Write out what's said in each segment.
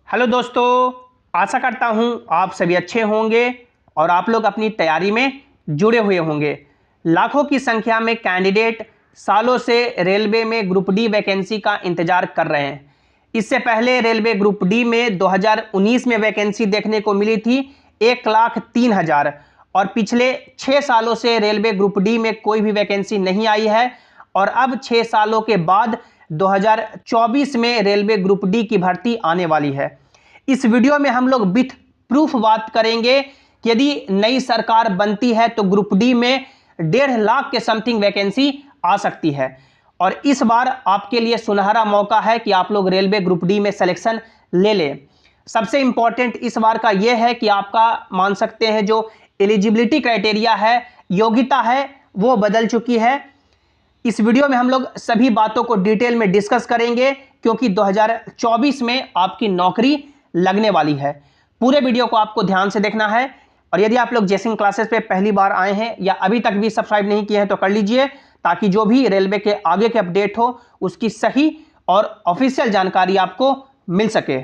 Hello दोस्तों, आशा करता हूं आप सभी अच्छे होंगे और आप लोग अपनी तैयारी में जुड़े हुए होंगे। लाखों की संख्या में कैंडिडेट सालों से रेलवे में ग्रुप डी वैकेंसी का इंतजार कर रहे हैं। इससे पहले रेलवे ग्रुप डी में 2019 में वैकेंसी देखने को मिली थी 1,03,000 और पिछले 6 सालों से रेलवे ग्रुप डी में कोई भी वैकेंसी नहीं आई है। और अब 6 सालों के बाद 2024 में रेलवे ग्रुप डी की भर्ती आने वाली है। इस वीडियो में हम लोग विथ प्रूफ बात करेंगे कि यदि नई सरकार बनती है तो ग्रुप डी में 1.5 लाख के समथिंग वैकेंसी आ सकती है। और इस बार आपके लिए सुनहरा मौका है कि आप लोग रेलवे ग्रुप डी में सिलेक्शन ले लें। सबसे इंपॉर्टेंट इस बार का यह है कि आपका मान सकते हैं जो एलिजिबिलिटी क्राइटेरिया है, योग्यता है, वो बदल चुकी है। इस वीडियो में हम लोग सभी बातों को डिटेल में डिस्कस करेंगे क्योंकि 2024 में आपकी नौकरी लगने वाली है। पूरे वीडियो को आपको ध्यान से देखना है। और यदि आप लोग जेसिंग क्लासेस पे पहली बार आए हैं या अभी तक भी सब्सक्राइब नहीं किए हैं तो कर लीजिए, ताकि जो भी रेलवे के आगे के अपडेट हो उसकी सही और ऑफिशियल जानकारी आपको मिल सके।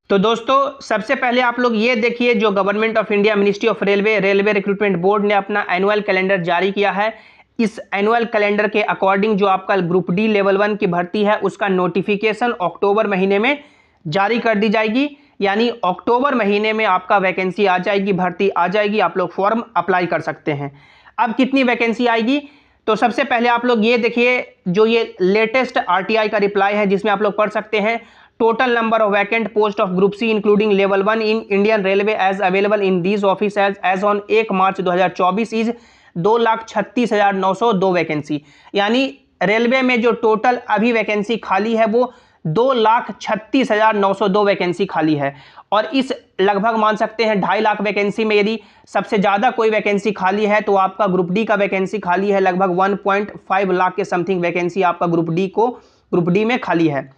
तो दोस्तों, सबसे पहले आप लोग ये देखिए, जो government of India ministry of railway recruitment board ने अपना एनुअल कैलेंडर जारी किया है। इस एनुअल कैलेंडर के अकॉर्डिंग जो आपका ग्रुप डी लेवल 1 की भर्ती है उसका नोटिफिकेशन अक्टूबर महीने में जारी कर दी जाएगी। यानी अक्टूबर महीने में आपका वैकेंसी आ जाएगी, भर्ती आ जाएगी, आप लोग फॉर्म अप्लाई कर सकते हैं। अब कितनी वैकेंसी आएगी, तो सबसे पहले आप लोग ये देखिए, जो ये लेटेस्ट आरटीआई का रिप्लाई है जिसमें आप लोग पढ़ सकते हैं, total number of vacant post of group C including level 1 in Indian railway as available in these office as on 1 March 2024 is 2,36,902 vacancy. यानी रेलवे में जो टोटल अभी वैकेंसी खाली है वो 2,36,902 वैकेंसी खाली है। और इस लगभग मान सकते हैं 2.5 लाख वैकेंसी में यदि सबसे ज़्यादा कोई वैकेंसी खाली है तो आपका ग्रुप डी का वैकेंसी खाली है लगभग 1.5 लाख के समथिंग वैकेंसी आपका ग्रुप डी में खाली है।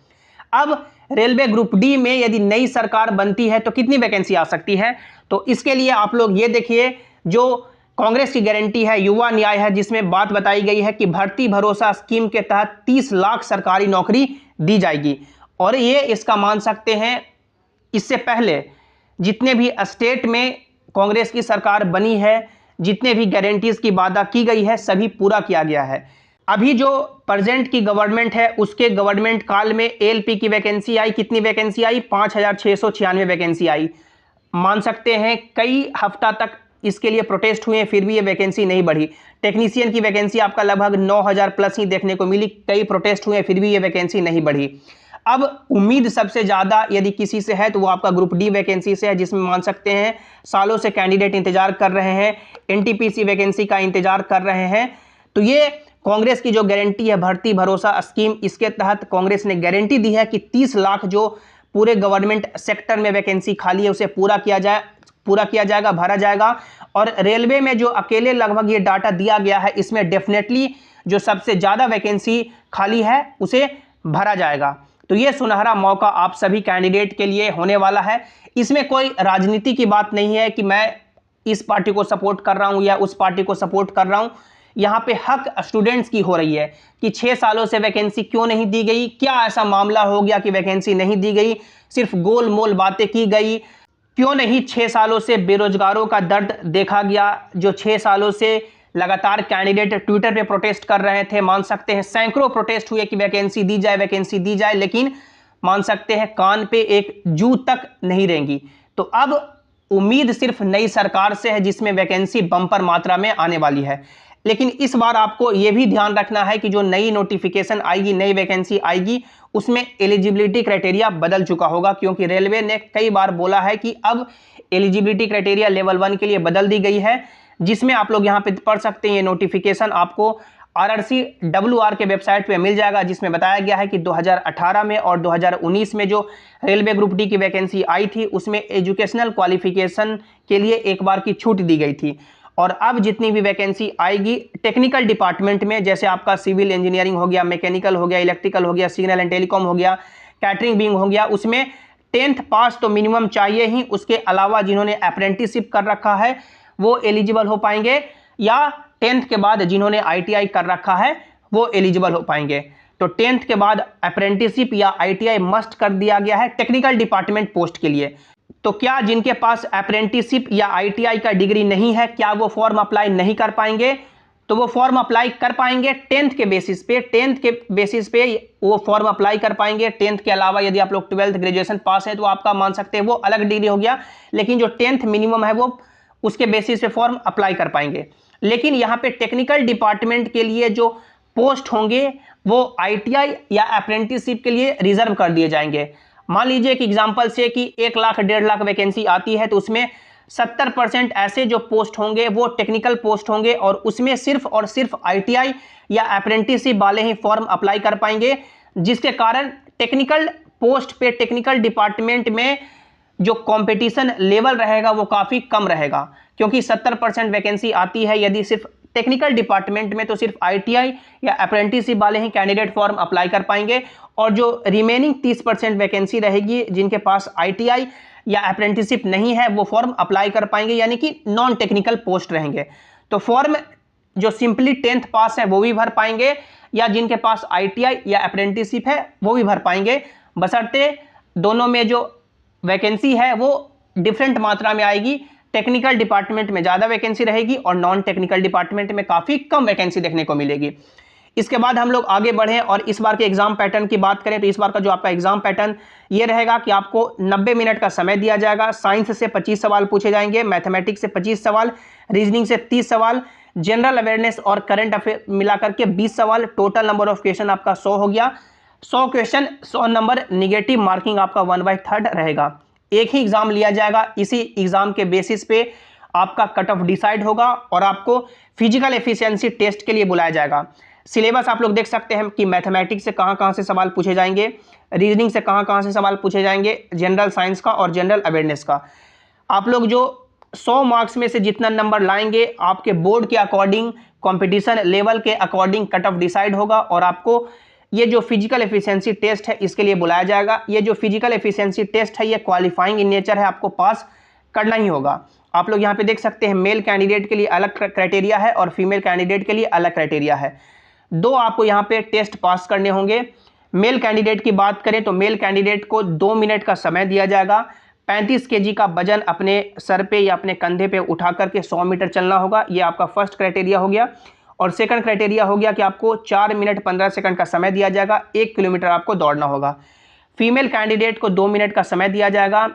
अब रेलवे ग्रुप डी में यदि नई सरकार बनती है तो कितनी वैकेंसी आ सकती है, तो इसके लिए आप लोग ये देखिए, जो कांग्रेस की गारंटी है युवा न्याय है, जिसमें बात बताई गई है कि भर्ती भरोसा स्कीम के तहत 30 लाख सरकारी नौकरी दी जाएगी। और ये इसका मान सकते हैं, इससे पहले जितने भी स्टेट में कांग्रेस की सरकार बनी है, जितने भी गारंटीज की वादा की गई है सभी पूरा किया गया है। अभी जो प्रेजेंट की गवर्नमेंट है उसके गवर्नमेंट काल में एएलपी की वैकेंसी आई, कितनी वैकेंसी आई, 5,696 वैकेंसी आई। मान सकते हैं कई हफ्ता तक इसके लिए प्रोटेस्ट हुए, फिर भी ये वैकेंसी नहीं बढ़ी। टेक्नीशियन की वैकेंसी आपका लगभग 9,000 प्लस ही देखने को मिली, कई प्रोटेस्ट हुए फिर भी ये वैकेंसी नहीं बढ़ी। अब उम्मीद सबसे ज़्यादा यदि किसी से है तो वो आपका ग्रुप डी वैकेंसी से है, जिसमें मान सकते हैं सालों से कैंडिडेट इंतजार कर रहे हैं, एनटीपीसी वैकेंसी का इंतजार कर रहे हैं। तो ये कांग्रेस की जो गारंटी है भर्ती भरोसा स्कीम, इसके तहत कांग्रेस ने गारंटी दी है कि 30 लाख जो पूरे गवर्नमेंट सेक्टर में वैकेंसी खाली है उसे पूरा किया जाएगा, भरा जाएगा। और रेलवे में जो अकेले लगभग ये डाटा दिया गया है, इसमें डेफिनेटली जो सबसे ज़्यादा वैकेंसी खाली है उसे भरा जाएगा। तो ये सुनहरा मौका आप सभी कैंडिडेट के लिए होने वाला है। इसमें कोई राजनीति की बात नहीं है कि मैं इस पार्टी को सपोर्ट कर रहा हूँ या उस पार्टी को सपोर्ट कर रहा हूँ। यहाँ पे हक स्टूडेंट्स की हो रही है कि 6 सालों से वैकेंसी क्यों नहीं दी गई, क्या ऐसा मामला हो गया कि वैकेंसी नहीं दी गई, सिर्फ गोल मोल बातें की गई, क्यों नहीं 6 सालों से बेरोजगारों का दर्द देखा गया। जो 6 सालों से लगातार कैंडिडेट ट्विटर पे प्रोटेस्ट कर रहे थे, मान सकते हैं सैकड़ों प्रोटेस्ट हुए कि वैकेंसी दी जाए, लेकिन मान सकते हैं कान पे एक जू तक नहीं रेंगी। तो अब उम्मीद सिर्फ नई सरकार से है जिसमें वैकेंसी बम्पर मात्रा में आने वाली है। लेकिन इस बार आपको यह भी ध्यान रखना है कि जो नई नोटिफिकेशन आएगी, नई वैकेंसी आएगी, उसमें एलिजिबिलिटी क्राइटेरिया बदल चुका होगा, क्योंकि रेलवे ने कई बार बोला है कि अब एलिजिबिलिटी क्राइटेरिया लेवल 1 के लिए बदल दी गई है, जिसमें आप लोग यहाँ पे पढ़ सकते हैं। ये नोटिफिकेशन आपको RRCWR के वेबसाइट पे मिल जाएगा, जिसमें बताया गया है कि 2018 में और 2019 में जो रेलवे ग्रुप डी की वैकेंसी आई थी उसमें एजुकेशनल क्वालिफिकेशन के लिए एक बार की छूट दी गई थी। और अब जितनी भी वैकेंसी आएगी टेक्निकल डिपार्टमेंट में, जैसे आपका सिविल इंजीनियरिंग हो गया, मैकेनिकल हो गया, इलेक्ट्रिकल हो गया, सिग्नल एंड टेलीकॉम हो गया, कैटरिंग विंग हो गया, उसमें 10th पास तो मिनिमम चाहिए ही। उसके अलावा जिन्होंने अप्रेंटिसशिप कर रखा है वो एलिजिबल हो पाएंगे, या 10th के बाद जिन्होंने ITI कर रखा है वो एलिजिबल हो पाएंगे। तो 10th के बाद अप्रेंटिसशिप या ITI मस्ट कर दिया गया है टेक्निकल डिपार्टमेंट पोस्ट के लिए। तो क्या जिनके पास अप्रेंटिसशिप या ITI का डिग्री नहीं है, क्या वो फॉर्म अप्लाई नहीं कर पाएंगे? तो वो फॉर्म अप्लाई कर पाएंगे 10th के बेसिस पे। 10th के बेसिस पे वो फॉर्म अप्लाई कर पाएंगे। 10th के अलावा यदि आप लोग 12th ग्रेजुएशन पास है तो आपका मान सकते हैं वो अलग डिग्री हो गया, लेकिन जो 10th मिनिमम है वो उसके बेसिस पे फॉर्म अप्लाई कर पाएंगे। लेकिन यहाँ पे टेक्निकल डिपार्टमेंट के लिए जो पोस्ट होंगे वो ITI या अप्रेंटिसशिप के लिए रिजर्व कर दिए जाएंगे। मान लीजिए कि एग्जांपल से कि 1 लाख 1.5 लाख वैकेंसी आती है, तो उसमें 70% ऐसे जो पोस्ट होंगे वो टेक्निकल पोस्ट होंगे और उसमें सिर्फ और सिर्फ ITI या अप्रेंटिसशिप वाले ही फॉर्म अप्लाई कर पाएंगे, जिसके कारण टेक्निकल पोस्ट पे टेक्निकल डिपार्टमेंट में जो कंपटीशन लेवल रहेगा वो काफ़ी कम रहेगा, क्योंकि 70% वैकेंसी आती है यदि सिर्फ टेक्निकल डिपार्टमेंट में, तो सिर्फ ITI या अप्रेंटिसशिप वाले ही कैंडिडेट फॉर्म अप्लाई कर पाएंगे और जो रिमेनिंग 30% वैकेंसी रहेगी जिनके पास ITI या अप्रेंटिसशिप नहीं है वो फॉर्म अप्लाई कर पाएंगे, यानी कि नॉन टेक्निकल पोस्ट रहेंगे। तो फॉर्म जो सिंपली 10th पास है वो भी भर पाएंगे या जिनके पास ITI या अप्रेंटिसशिप है वो भी भर पाएंगे, बशर्ते दोनों में जो वैकेंसी है वो डिफरेंट मात्रा में आएगी। टेक्निकल डिपार्टमेंट में ज़्यादा वैकेंसी रहेगी और नॉन टेक्निकल डिपार्टमेंट में काफ़ी कम वैकेंसी देखने को मिलेगी। इसके बाद हम लोग आगे बढ़ें और इस बार के एग्जाम पैटर्न की बात करें तो इस बार का जो आपका एग्जाम पैटर्न ये रहेगा कि आपको 90 मिनट का समय दिया जाएगा। साइंस से 25 सवाल पूछे जाएंगे, मैथमेटिक्स से 25 सवाल, रीजनिंग से 30 सवाल, जनरल अवेयरनेस और करंट अफेयर मिलाकर के 20 सवाल। टोटल नंबर ऑफ क्वेश्चन आपका 100 हो गया। 100 क्वेश्चन 100 नंबर, निगेटिव मार्किंग आपका 1/3 रहेगा। एक ही एग्जाम लिया जाएगा, इसी एग्जाम के बेसिस पे आपका कट ऑफ डिसाइड होगा और आपको फिजिकल एफिशिएंसी टेस्ट के लिए बुलाया जाएगा। सिलेबस आप लोग देख सकते हैं कि मैथमेटिक्स से कहां से सवाल पूछे जाएंगे, रीजनिंग से कहां से सवाल पूछे जाएंगे, जनरल साइंस का और जनरल अवेयरनेस का। आप लोग जो 100 मार्क्स में से जितना नंबर लाएंगे आपके बोर्ड के अकॉर्डिंग, कंपटीशन लेवल के अकॉर्डिंग कट ऑफ डिसाइड होगा और आपको ये जो फिजिकल एफिशिएंसी टेस्ट है इसके लिए बुलाया जाएगा। ये जो फिजिकल एफिशिएंसी टेस्ट है ये क्वालिफाइंग इन नेचर है, आपको पास करना ही होगा। आप लोग यहाँ पे देख सकते हैं मेल कैंडिडेट के लिए अलग क्राइटेरिया है और फीमेल कैंडिडेट के लिए अलग क्राइटेरिया है। 2 आपको यहाँ पे टेस्ट पास करने होंगे। मेल कैंडिडेट की बात करें तो मेल कैंडिडेट को 2 मिनट का समय दिया जाएगा। 35 kg का वजन अपने सर पे या अपने कंधे पे उठा करके 100 मीटर चलना होगा। ये आपका फर्स्ट क्राइटेरिया हो गया। और सेकंड क्राइटेरिया हो गया कि आपको 4 मिनट 15 सेकंड का समय दिया जाएगा, 1 किलोमीटर आपको दौड़ना होगा। फीमेल कैंडिडेट को 2 मिनट का समय दिया जाएगा,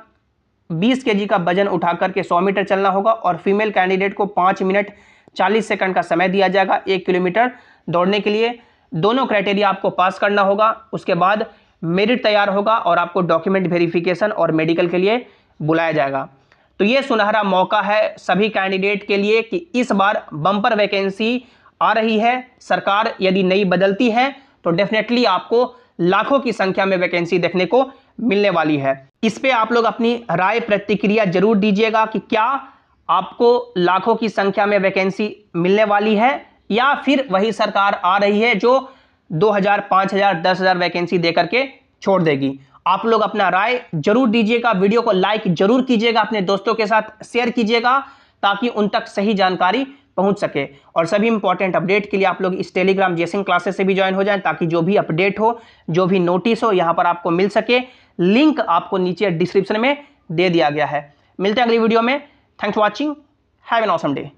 20 kg का वजन उठा करके 100 मीटर चलना होगा और फीमेल कैंडिडेट को 5 मिनट 40 सेकंड का समय दिया जाएगा 1 किलोमीटर दौड़ने के लिए। दोनों क्राइटेरिया आपको पास करना होगा। उसके बाद मेरिट तैयार होगा और आपको डॉक्यूमेंट वेरिफिकेशन और मेडिकल के लिए बुलाया जाएगा। तो ये सुनहरा मौका है सभी कैंडिडेट के लिए कि इस बार बम्पर वैकेंसी आ रही है। सरकार यदि नई बदलती है तो डेफिनेटली आपको लाखों की संख्या में वैकेंसी देखने को मिलने वाली है। इस पे आप लोग अपनी राय प्रतिक्रिया जरूर दीजिएगा कि क्या आपको लाखों की संख्या में वैकेंसी मिलने वाली है या फिर वही सरकार आ रही है जो 2000, 5000, 10,000 वैकेंसी देकर के छोड़ देगी। आप लोग अपना राय जरूर दीजिएगा, वीडियो को लाइक जरूर कीजिएगा, अपने दोस्तों के साथ शेयर कीजिएगा ताकि उन तक सही जानकारी पहुंच सके। और सभी इंपॉर्टेंट अपडेट के लिए आप लोग इस टेलीग्राम जेसिंग क्लासेस से भी ज्वाइन हो जाएं ताकि जो भी अपडेट हो, जो भी नोटिस हो यहां पर आपको मिल सके। लिंक आपको नीचे डिस्क्रिप्शन में दे दिया गया है। मिलते हैं अगली वीडियो में। Thanks for watching, have an awesome day.